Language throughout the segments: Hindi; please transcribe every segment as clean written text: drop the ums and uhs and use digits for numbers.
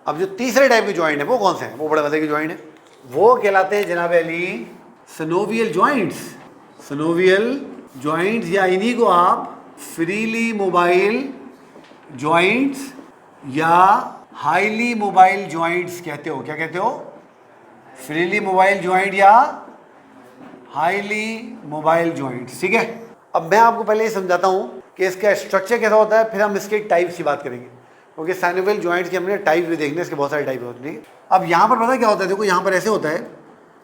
अब जो तीसरे टाइप के ज्वाइंट है वो कौन से हैं? वो बड़े मजे के ज्वाइंट है, वो कहलाते हैं जनाब Ali synovial joints. Synovial joints या इन्हीं को आप फ्रीली मोबाइल ज्वाइंट्स या हाईली मोबाइल ज्वाइंट्स कहते हो। क्या कहते हो? फ्रीली मोबाइल ज्वाइंट या हाईली मोबाइल ज्वाइंट्स। ठीक है, अब मैं आपको पहले ये समझाता हूँ कि इसका स्ट्रक्चर कैसा होता है, फिर हम इसके टाइप्स की बात करेंगे, क्योंकि सिनोवियल ज्वाइंट्स के हमने टाइप भी देखने, इसके बहुत सारे टाइप होते हैं। अब यहाँ पर पता क्या होता है, देखो यहाँ पर ऐसे होता है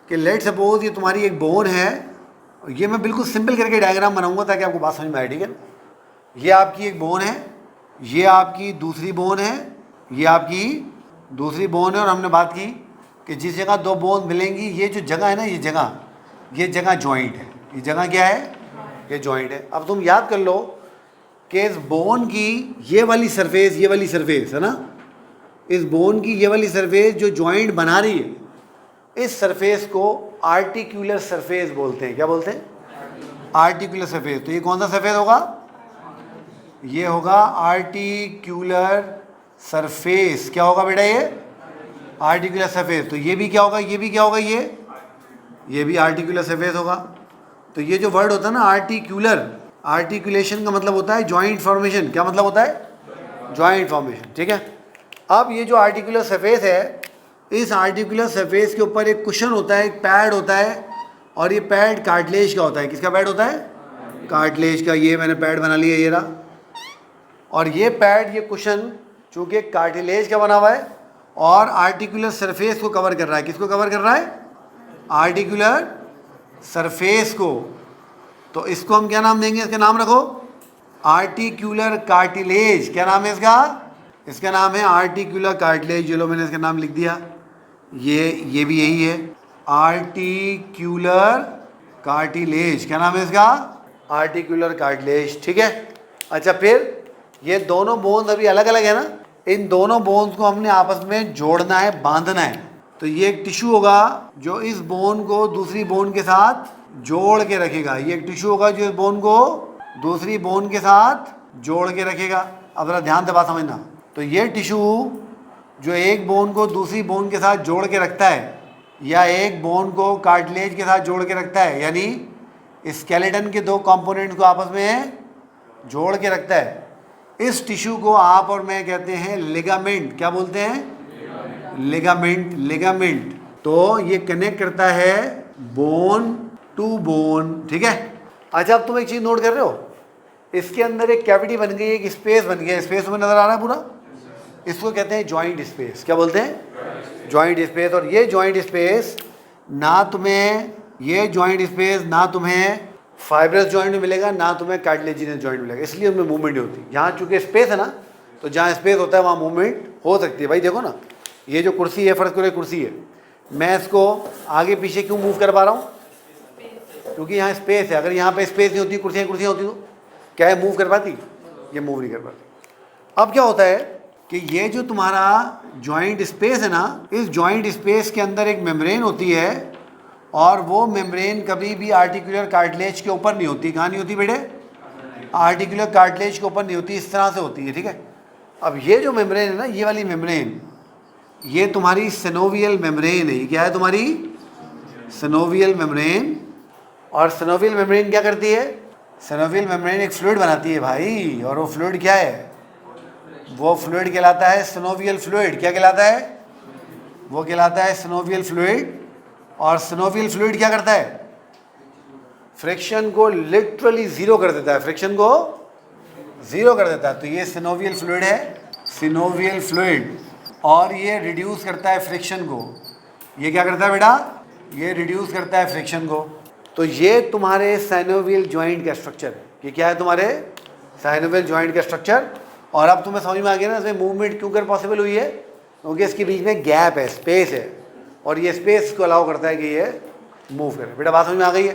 कि लेट सपोज ये तुम्हारी एक बोन है, ये मैं बिल्कुल सिंपल करके डायग्राम बनाऊंगा ताकि आपको बात समझ में आए। ठीक है, ये आपकी एक बोन है, ये आपकी दूसरी बोन है, ये आपकी दूसरी बोन है, और हमने बात की कि जिस जगह दो बोन मिलेंगी, ये जो जगह है ना, ये जगह जॉइंट है। ये जगह क्या है? ये जॉइंट है। अब तुम याद कर लो कि इस बोन की ये वाली सरफेस है ना, इस बोन की ये वाली सरफेस जो जॉइंट बना रही है, इस सरफेस को आर्टिकुलर सरफेस बोलते हैं। क्या बोलते हैं? Articular surface. तो ये कौन सा सरफेस होगा? ये होगा आर्टिकुलर सरफेस। क्या होगा बेटा? ये आर्टिकुलर सरफेस। तो ये भी क्या होगा? ये भी क्या होगा? ये भी आर्टिकुलर सरफेस होगा। तो ये जो वर्ड होता है ना आर्टिकुलर, आर्टिकुलेशन का मतलब होता है जॉइंट फॉर्मेशन। क्या मतलब होता है? Joint formation. ठीक है, अब ये जो आर्टिकुलर सरफेस है, इस आर्टिकुलर सरफेस के ऊपर एक कुशन होता है, एक पैड होता है, और ये पैड कार्टिलेज का होता है। किसका पैड होता है? कार्टिलेज का। ये मैंने पैड बना लिया, ये रहा। और ये पैड, ये कुशन चूँकि कार्टिलेज का बना हुआ है और आर्टिकुलर सरफेस को कवर कर रहा है। किसको कवर कर रहा है? आर्टिकुलर सरफेस को। तो इसको हम क्या नाम देंगे? इसका नाम रखो आर्टिकुलर कार्टिलेज। क्या नाम है इसका? इसका नाम है आर्टिकुलर कार्टिलेज। चलो मैंने इसका नाम लिख दिया। ये भी यही है, आर्टिकुलर कार्टिलेज। क्या नाम है इसका? Articular cartilage. ठीक है, अच्छा, फिर ये दोनों बोन्स अभी अलग अलग है ना, इन दोनों बोन्स को हमने आपस में जोड़ना है, बांधना है। तो ये एक टिश्यू होगा जो इस बोन को दूसरी बोन के साथ जोड़ के रखेगा। ये एक टिश्यू होगा जो इस बोन को दूसरी बोन के साथ जोड़ के रखेगा। अब जरा ध्यान से बात समझना। तो ये टिश्यू जो एक बोन को दूसरी बोन के साथ जोड़ के रखता है, या एक बोन को कार्टिलेज के साथ जोड़ के रखता है, यानी स्केलेटन के दो कंपोनेंट को आपस में जोड़ के रखता है, इस टिश्यू को आप और मैं कहते हैं लिगामेंट। क्या बोलते हैं? लिगामेंट। तो ये कनेक्ट करता है बोन टू बोन। ठीक है, अच्छा, अब तुम एक चीज़ नोट कर रहे हो, इसके अंदर एक कैविटी बन गई, एक स्पेस बन गया। स्पेस में नज़र आ रहा है पूरा, इसको कहते हैं जॉइंट स्पेस। क्या बोलते हैं? Joint space. और ये जॉइंट स्पेस ना तुम्हें फाइब्रस जॉइंट में मिलेगा, ना तुम्हें कार्टिलेजिनस जॉइंट मिलेगा, इसलिए उनमें मूवमेंट नहीं होती। यहाँ चूंकि स्पेस है ना, तो जहाँ स्पेस होता है वहाँ मूवमेंट हो सकती है। भाई देखो ना, ये जो कुर्सी है, फर्ज करो कुर्सी है, मैं इसको आगे पीछे क्यों मूव कर पा रहा हूँ? क्योंकि यहाँ स्पेस है। अगर यहाँ पे स्पेस नहीं होती, कुर्सियाँ होती, तो क्या है, मूव कर पाती? ये मूव नहीं कर पाती। अब क्या होता है कि ये जो तुम्हारा जॉइंट स्पेस है ना, इस जॉइंट स्पेस के अंदर एक मेम्ब्रेन होती है, और वो मेम्ब्रेन कभी भी आर्टिकुलर कार्टिलेज के ऊपर नहीं होती। कहाँ नहीं होती बेटे? आर्टिकुलर कार्टिलेज के ऊपर नहीं होती, इस तरह से होती है। ठीक है, अब ये जो मेम्ब्रेन है ना, ये वाली मेम्ब्रेन, ये तुम्हारी सिनोवियल मेम्ब्रेन है। ये क्या है? तुम्हारी सिनोवियल मेम्ब्रेन। और सिनोवियल मेम्ब्रेन क्या करती है? सिनोवियल मेम्ब्रेन एक फ्लूइड बनाती है भाई, और वो फ्लूइड क्या है? वो फ्लूइड कहलाता है सिनोवियल फ्लूइड। क्या कहलाता है? वो कहलाता है सिनोवियल फ्लूइड। और सिनोवियल फ्लूइड क्या करता है? फ्रिक्शन को लिटरली ज़ीरो कर देता है, फ्रिक्शन को ज़ीरो कर देता है। तो ये सिनोवियल फ्लूइड है, सिनोवियल फ्लूइड। और ये रिड्यूस करता है फ्रिक्शन को। ये क्या करता है बेटा? ये रिड्यूस करता है फ्रिक्शन को। तो ये तुम्हारे सिनोवियल जॉइंट का स्ट्रक्चर है। ये क्या है? तुम्हारे सिनोवियल जॉइंट का स्ट्रक्चर। और अब तुम्हें समझ में आ गया ना इसमें मूवमेंट क्यों कर पॉसिबल हुई है? क्योंकि इसके बीच में गैप है, स्पेस है, और ये स्पेस को अलाउ करता है कि ये मूव करे। बेटा बात समझ में आ गई है?